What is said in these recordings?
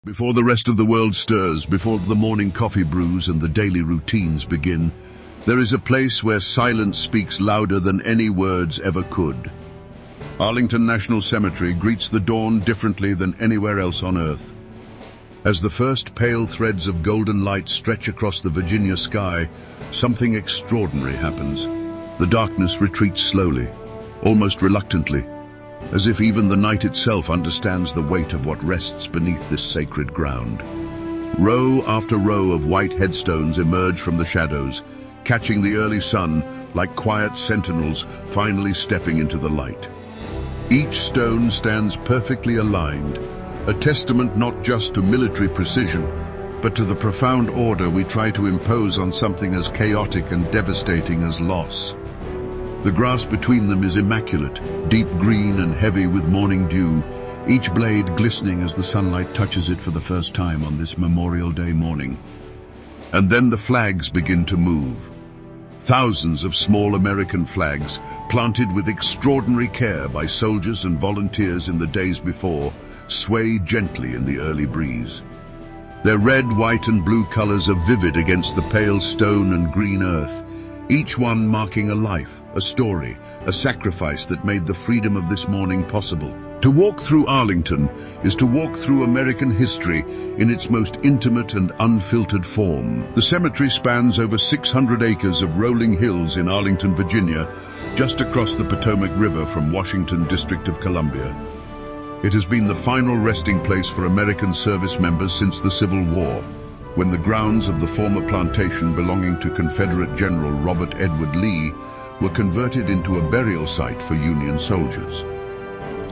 Before the rest of the world stirs, before the morning coffee brews and the daily routines begin, there is a place where silence speaks louder than any words ever could. Arlington National Cemetery greets the dawn differently than anywhere else on Earth. As the first pale threads of golden light stretch across the Virginia sky, something extraordinary happens. The darkness retreats slowly, almost reluctantly, as if even the night itself understands the weight of what rests beneath this sacred ground. Row after row of white headstones emerge from the shadows, catching the early sun like quiet sentinels finally stepping into the light. Each stone stands perfectly aligned, a testament not just to military precision, but to the profound order we try to impose on something as chaotic and devastating as loss. The grass between them is immaculate, deep green and heavy with morning dew, each blade glistening as the sunlight touches it for the first time on this Memorial Day morning. And then the flags begin to move. Thousands of small American flags, planted with extraordinary care by soldiers and volunteers in the days before, sway gently in the early breeze. Their red, white and blue colors are vivid against the pale stone and green earth, each one marking a life, a story, a sacrifice that made the freedom of this morning possible. To walk through Arlington is to walk through American history in its most intimate and unfiltered form. The cemetery spans over 600 acres of rolling hills in Arlington, Virginia, just across the Potomac River from Washington, District of Columbia. It has been the final resting place for American service members since the Civil War, when the grounds of the former plantation belonging to Confederate General Robert Edward Lee were converted into a burial site for Union soldiers.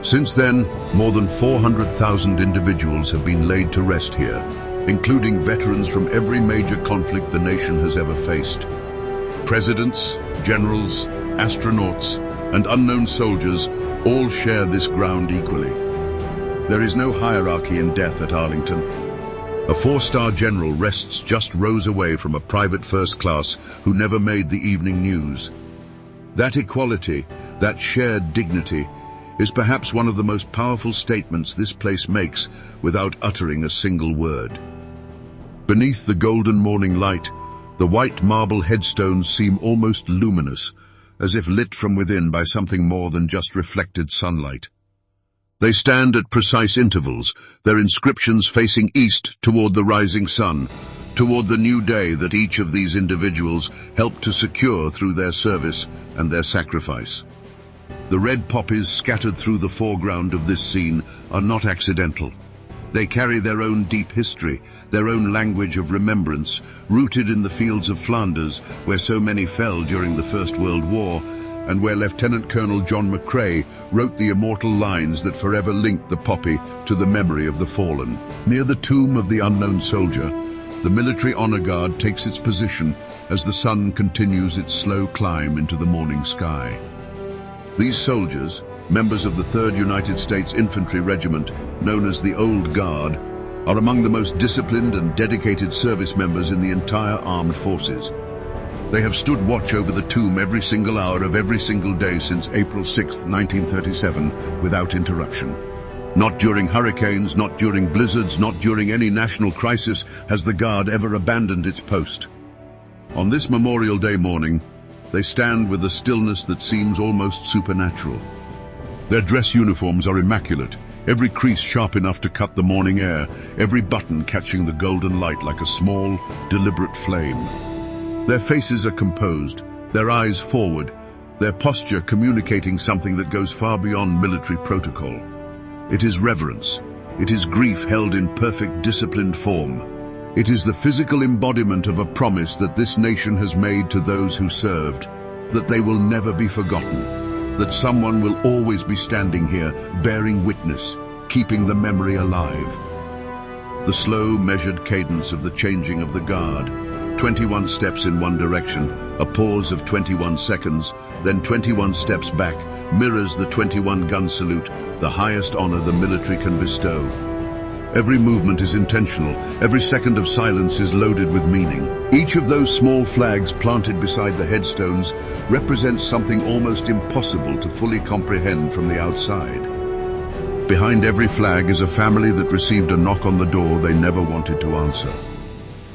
Since then, more than 400,000 individuals have been laid to rest here, including veterans from every major conflict the nation has ever faced. Presidents, generals, astronauts, and unknown soldiers all share this ground equally. There is no hierarchy in death at Arlington. A four-star general rests just rows away from a private first class who never made the evening news. That equality, that shared dignity, is perhaps one of the most powerful statements this place makes without uttering a single word. Beneath the golden morning light, the white marble headstones seem almost luminous, as if lit from within by something more than just reflected sunlight. They stand at precise intervals, their inscriptions facing east toward the rising sun, toward the new day that each of these individuals helped to secure through their service and their sacrifice. The red poppies scattered through the foreground of this scene are not accidental. They carry their own deep history, their own language of remembrance, rooted in the fields of Flanders, where so many fell during the First World War, and where Lieutenant Colonel John McCrae wrote the immortal lines that forever linked the poppy to the memory of the fallen. Near the tomb of the unknown soldier, the military honor guard takes its position as the sun continues its slow climb into the morning sky. These soldiers, members of the 3rd United States Infantry Regiment, known as the Old Guard, are among the most disciplined and dedicated service members in the entire armed forces. They have stood watch over the tomb every single hour of every single day since April 6, 1937, without interruption. Not during hurricanes, not during blizzards, not during any national crisis has the Guard ever abandoned its post. On this Memorial Day morning, they stand with a stillness that seems almost supernatural. Their dress uniforms are immaculate, every crease sharp enough to cut the morning air, every button catching the golden light like a small, deliberate flame. Their faces are composed, their eyes forward, their posture communicating something that goes far beyond military protocol. It is reverence. It is grief held in perfect disciplined form. It is the physical embodiment of a promise that this nation has made to those who served, that they will never be forgotten, that someone will always be standing here, bearing witness, keeping the memory alive. The slow, measured cadence of the changing of the guard, 21 steps in one direction, a pause of 21 seconds, then 21 steps back, mirrors the 21-gun salute, the highest honor the military can bestow. Every movement is intentional, every second of silence is loaded with meaning. Each of those small flags planted beside the headstones represents something almost impossible to fully comprehend from the outside. Behind every flag is a family that received a knock on the door they never wanted to answer.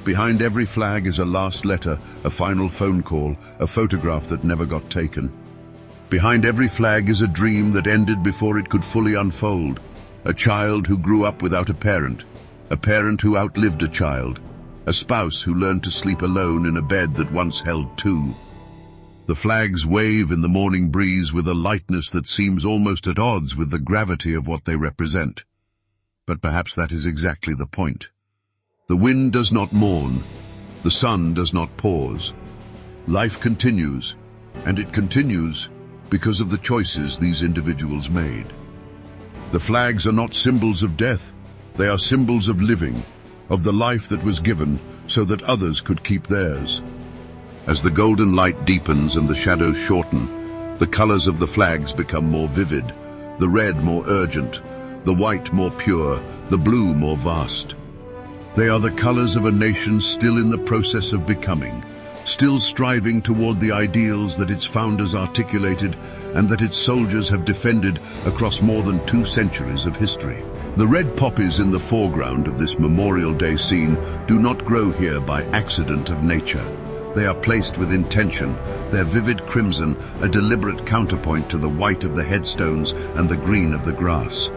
Behind every flag is a last letter, a final phone call, a photograph that never got taken. Behind every flag is a dream that ended before it could fully unfold, a child who grew up without a parent who outlived a child, a spouse who learned to sleep alone in a bed that once held two. The flags wave in the morning breeze with a lightness that seems almost at odds with the gravity of what they represent. But perhaps that is exactly the point. The wind does not mourn, the sun does not pause. Life continues, and it continues because of the choices these individuals made. The flags are not symbols of death, they are symbols of living, of the life that was given so that others could keep theirs. As the golden light deepens and the shadows shorten, the colors of the flags become more vivid, the red more urgent, the white more pure, the blue more vast. They are the colors of a nation still in the process of becoming, still striving toward the ideals that its founders articulated and that its soldiers have defended across more than 2 centuries of history. The red poppies in the foreground of this Memorial Day scene do not grow here by accident of nature. They are placed with intention, their vivid crimson a deliberate counterpoint to the white of the headstones and the green of the grass.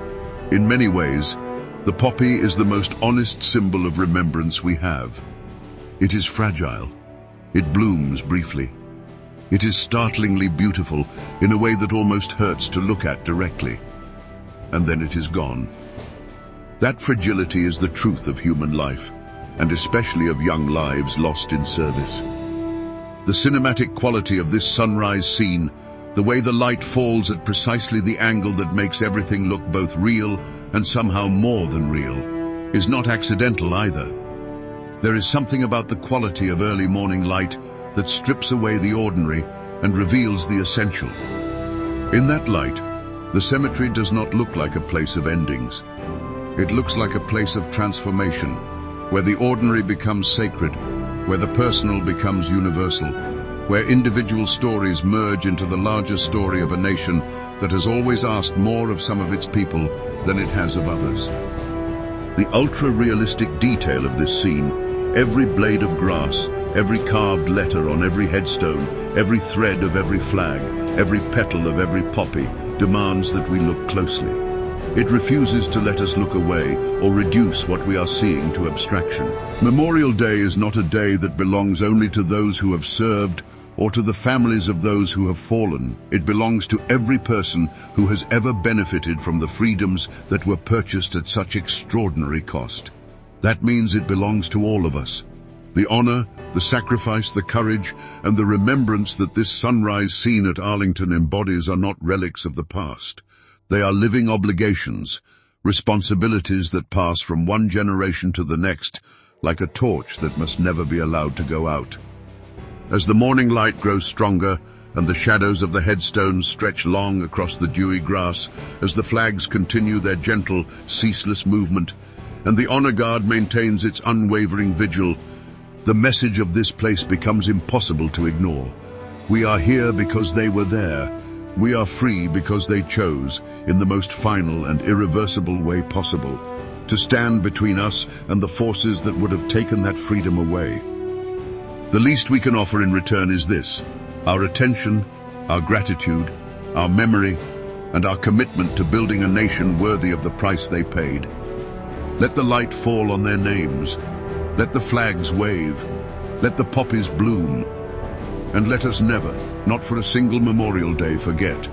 In many ways, the poppy is the most honest symbol of remembrance we have. It is fragile. It blooms briefly. It is startlingly beautiful in a way that almost hurts to look at directly. And then it is gone. That fragility is the truth of human life, and especially of young lives lost in service. The cinematic quality of this sunrise scene, the way the light falls at precisely the angle that makes everything look both real and somehow more than real, is not accidental either. There is something about the quality of early morning light that strips away the ordinary and reveals the essential. In that light, the cemetery does not look like a place of endings. It looks like a place of transformation, where the ordinary becomes sacred, where the personal becomes universal, where individual stories merge into the larger story of a nation that has always asked more of some of its people than it has of others. The ultra-realistic detail of this scene, every blade of grass, every carved letter on every headstone, every thread of every flag, every petal of every poppy, demands that we look closely. It refuses to let us look away or reduce what we are seeing to abstraction. Memorial Day is not a day that belongs only to those who have served or to the families of those who have fallen. It belongs to every person who has ever benefited from the freedoms that were purchased at such extraordinary cost. That means it belongs to all of us. The honor, the sacrifice, the courage, and the remembrance that this sunrise scene at Arlington embodies are not relics of the past. They are living obligations, responsibilities that pass from one generation to the next, like a torch that must never be allowed to go out. As the morning light grows stronger and the shadows of the headstones stretch long across the dewy grass, as the flags continue their gentle, ceaseless movement, and the honor guard maintains its unwavering vigil, the message of this place becomes impossible to ignore. We are here because they were there. We are free because they chose, in the most final and irreversible way possible, to stand between us and the forces that would have taken that freedom away. The least we can offer in return is this: our attention, our gratitude, our memory, and our commitment to building a nation worthy of the price they paid. Let the light fall on their names. Let the flags wave. Let the poppies bloom. And let us never, not for a single Memorial Day, forget